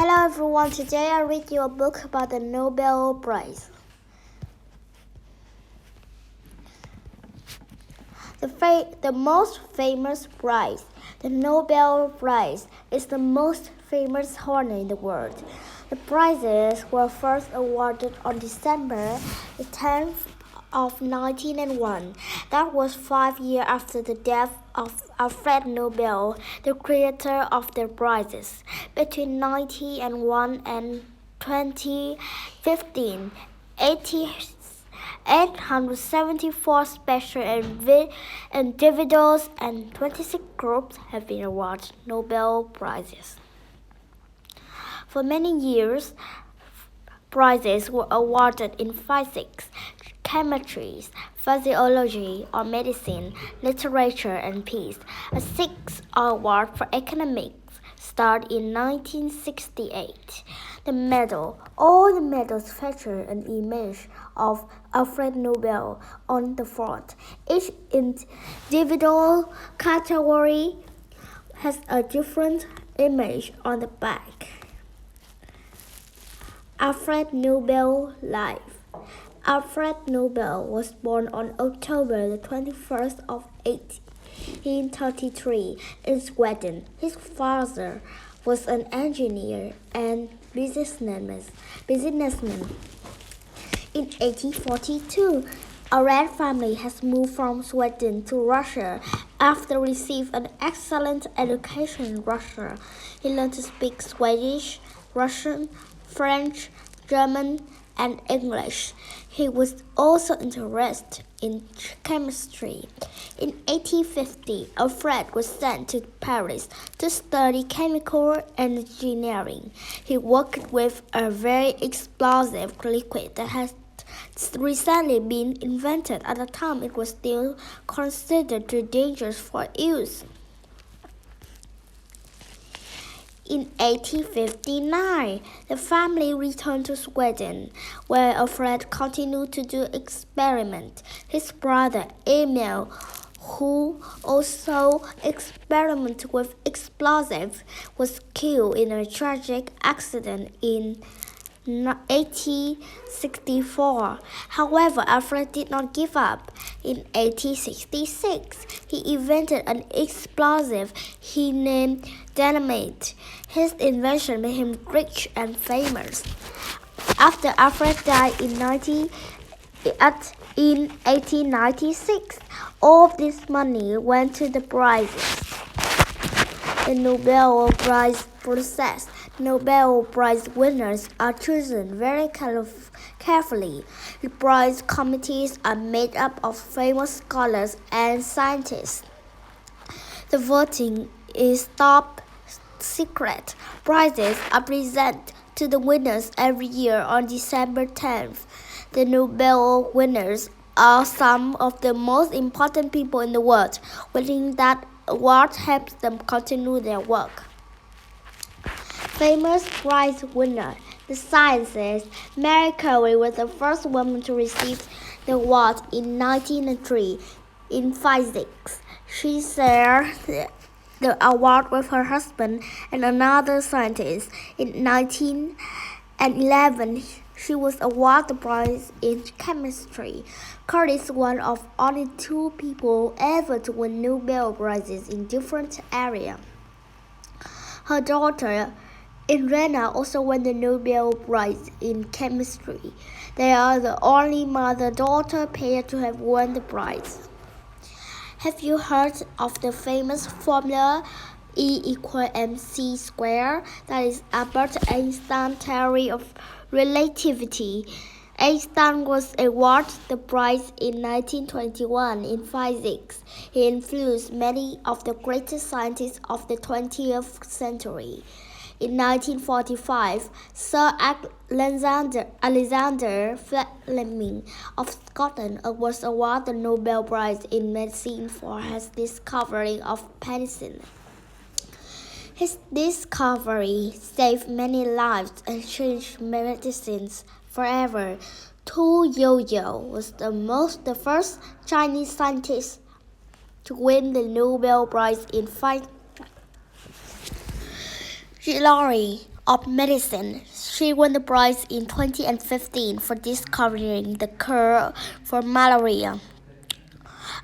Hello everyone, today I read you a book about the Nobel Prize. The most famous prize, the Nobel Prize, is the most famous honor in the world. The prizes were first awarded on December 10th of 1901. That was 5 years after the death of Alfred Nobel, the creator of the prizes. Between 1901 and 2015, 874 special individuals and 26 groups have been awarded Nobel Prizes. For many years, prizes were awarded in physics, chemistry, physiology, or medicine, literature, and peace. A sixth award for economics started in 1968. All the medals feature an image of Alfred Nobel on the front. Each individual category has a different image on the back. Alfred Nobel Life. Alfred Nobel was born on October 21st of 1833 in Sweden. His father was an engineer and businessman. In 1842, a red family has moved from Sweden to Russia after receiving an excellent education in Russia. He learned to speak Swedish, Russian, French, German, and English. He was also interested in chemistry. In 1850, Alfred was sent to Paris to study chemical engineering. He worked with a very explosive liquid that has recently been invented. At the time, it was still considered too dangerous for use. In 1859, the family returned to Sweden, where Alfred continued to do experiments. His brother Emil, who also experimented with explosives, was killed in a tragic accident in 1864. However, Alfred did not give up. In 1866, he invented an explosive he named dynamite. His invention made him rich and famous. After Alfred died in 1896, all of this money went to the prizes. The Nobel Prize process. Nobel Prize winners are chosen very carefully. The prize committees are made up of famous scholars and scientists. The voting is top secret. Prizes are presented to the winners every year on December 10th. The Nobel winners are some of the most important people in the world. Winning that award helps them continue their work. Famous prize winner. The sciences. Marie Curie was the first woman to receive the award in 1903 in physics. She shared the award with her husband and another scientist. In 1911, she was awarded the prize in chemistry. Curie is one of only 2 people ever to win Nobel Prizes in different areas. Her daughter Irena also won the Nobel Prize in chemistry. They are the only mother-daughter pair to have won the prize. Have you heard of the famous formula E=mc²? That is Albert Einstein's theory of relativity. Einstein was awarded the prize in 1921 in physics. He influenced many of the greatest scientists of the 20th century. In 1945, Sir Alexander Fleming of Scotland was awarded the Nobel Prize in Medicine for his discovery of penicillin. His discovery saved many lives and changed medicines forever. Tu Youyou was the first Chinese scientist to win the Nobel Prize in physics. Hillary of medicine. She won the prize in 2015 for discovering the cure for malaria.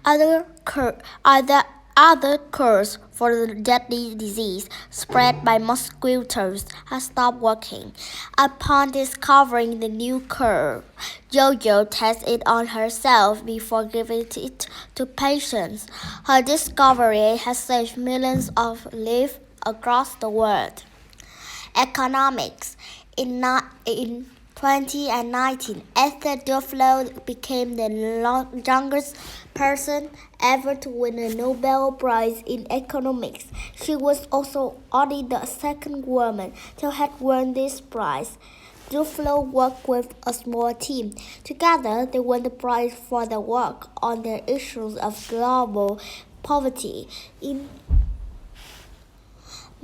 Other, cur- other, other cures for the deadly disease spread by mosquitoes have stopped working. Upon discovering the new cure, Jojo tested it on herself before giving it to patients. Her discovery has saved millions of lives across the world. Economics. In 2019, Esther Duflo became the youngest person ever to win a Nobel Prize in economics. She was also only the second woman to have won this prize. Duflo worked with a small team. Together, they won the prize for their work on the issues of global poverty. In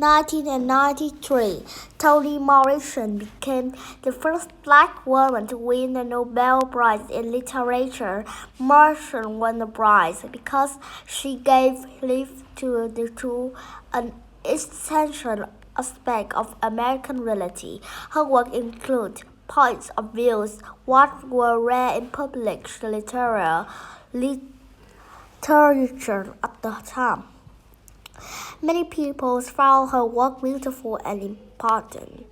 1993, Toni Morrison became the first black woman to win the Nobel Prize in Literature. Morrison won the prize because she gave life to an essential aspect of American reality. Her work includes points of views what were rare in public literature at the time. Many people found her work beautiful and important.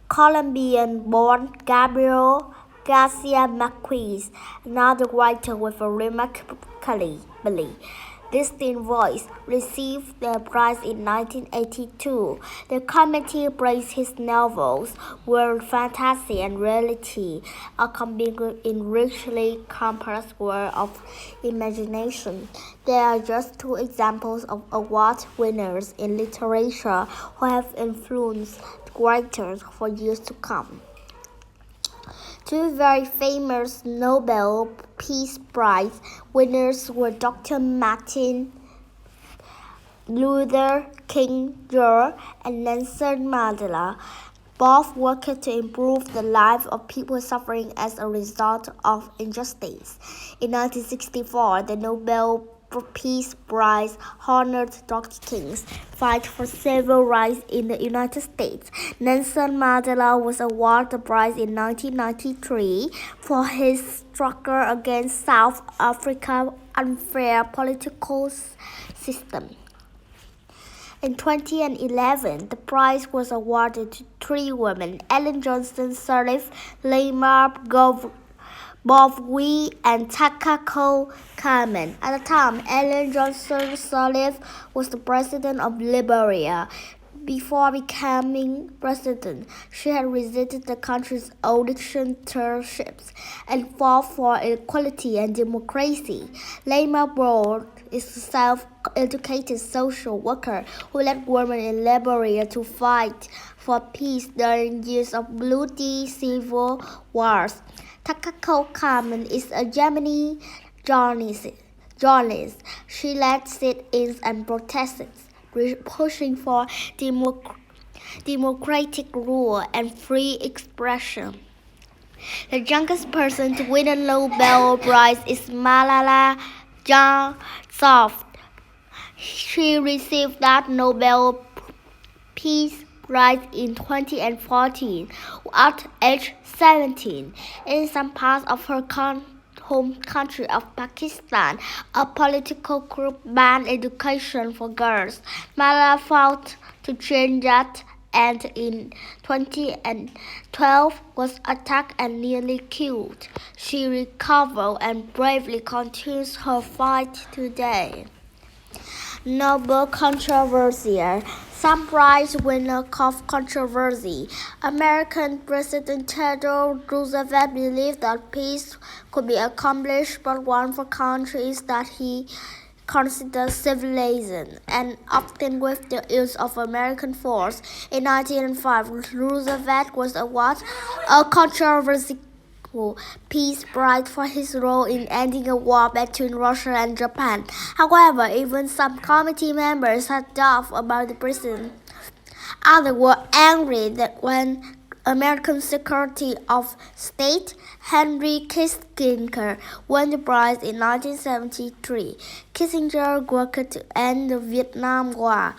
Colombian-born Gabriel Garcia Marquez, another writer with a remarkably distinct voice, received the prize in 1982. The committee praised his novels, where fantasy and reality are combined in richly complex world of imagination. There are just two examples of award winners in literature who have influenced writers for years to come. Two very famous Nobel Peace Prize winners were Dr. Martin Luther King Jr. and Nelson Mandela. Both worked to improve the lives of people suffering as a result of injustice. In 1964, the Nobel Peace Prize honored Dr. King's fight for civil rights in the United States. Nelson Mandela was awarded the prize in 1993 for his struggle against South Africa's unfair political system. In 2011, the prize was awarded to three women: Ellen Johnson Sirleaf, Leymah Gbowee, and Takako Carmen. At the time, Ellen Johnson Sirleaf was the president of Liberia. Before becoming president, she had visited the country's old dictatorships and fought for equality and democracy. Leymah Gbowee is a self-educated social worker who led women in Liberia to fight for peace during years of bloody civil wars. Takako Carmen is a Yemeni journalist. She led sit-ins and protests, pushing for democratic rule and free expression. The youngest person to win a Nobel Prize is Malala Yousafzai. She received that Nobel Peace Prize in 2014 at age 17. In some parts of her home country of Pakistan, a political group banned education for girls. Malala fought to change that and in 2012 was attacked and nearly killed. She recovered and bravely continues her fight today. Nobel controversy. Some prize winner cause controversy. American President Theodore Roosevelt believed that peace could be accomplished but one for countries that he considered civilized, and often with the use of American force. In 1905, Roosevelt was awarded a controversial Peace Prize for his role in ending a war between Russia and Japan. However, even some committee members had doubts about the president. Others were angry that when American Secretary of State Henry Kissinger won the prize in 1973. Kissinger worked to end the Vietnam War.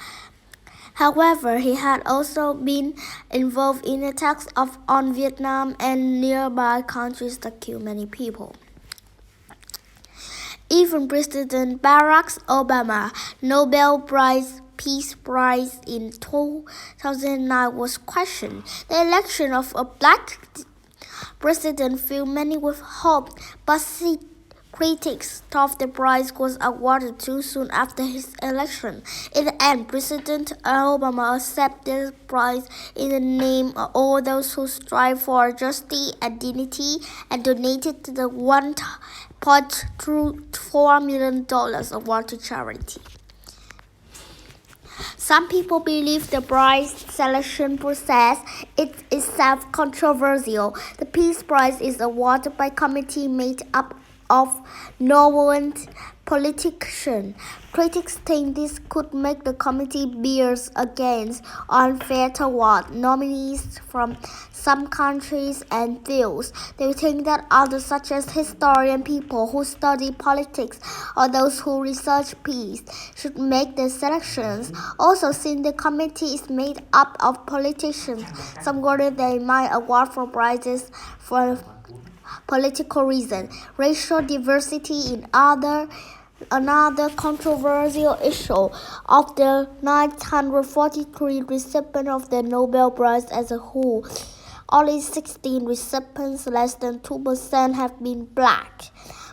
However, he had also been involved in attacks on Vietnam and nearby countries that killed many people. Even President Barack Obama, Nobel Peace Prize in 2009 was questioned. The election of a black president filled many with hope, but critics thought the prize was awarded too soon after his election. In the end, President Obama accepted the prize in the name of all those who strive for justice and dignity and donated the $1.4 million award to charity. Some people believe the prize selection process is itself controversial. The Peace Prize is awarded by a committee made up of non-violent politicians. Critics think this could make the committee bias against unfair toward nominees from some countries and fields. They think that others, such as historians, people who study politics, or those who research peace, should make the selections. Also, since the committee is made up of politicians, some worry they might award for prizes for political reasons. Racial diversity is another controversial issue. Of the 943 recipients of the Nobel Prize as a whole, only 16 recipients, less than 2%, have been black.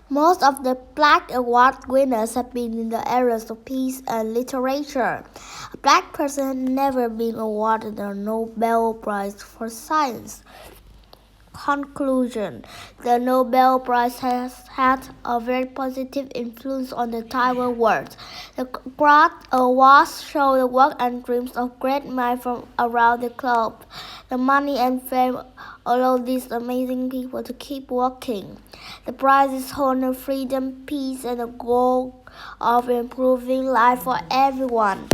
Most of the black award winners have been in the areas of peace and literature. A black person has never been awarded the Nobel Prize for Science. Conclusion: the Nobel Prize has had a very positive influence on the entire world. The awards show the work and dreams of great minds from around the globe. The money and fame allow these amazing people to keep working. The prizes honor freedom, peace, and the goal of improving life for everyone.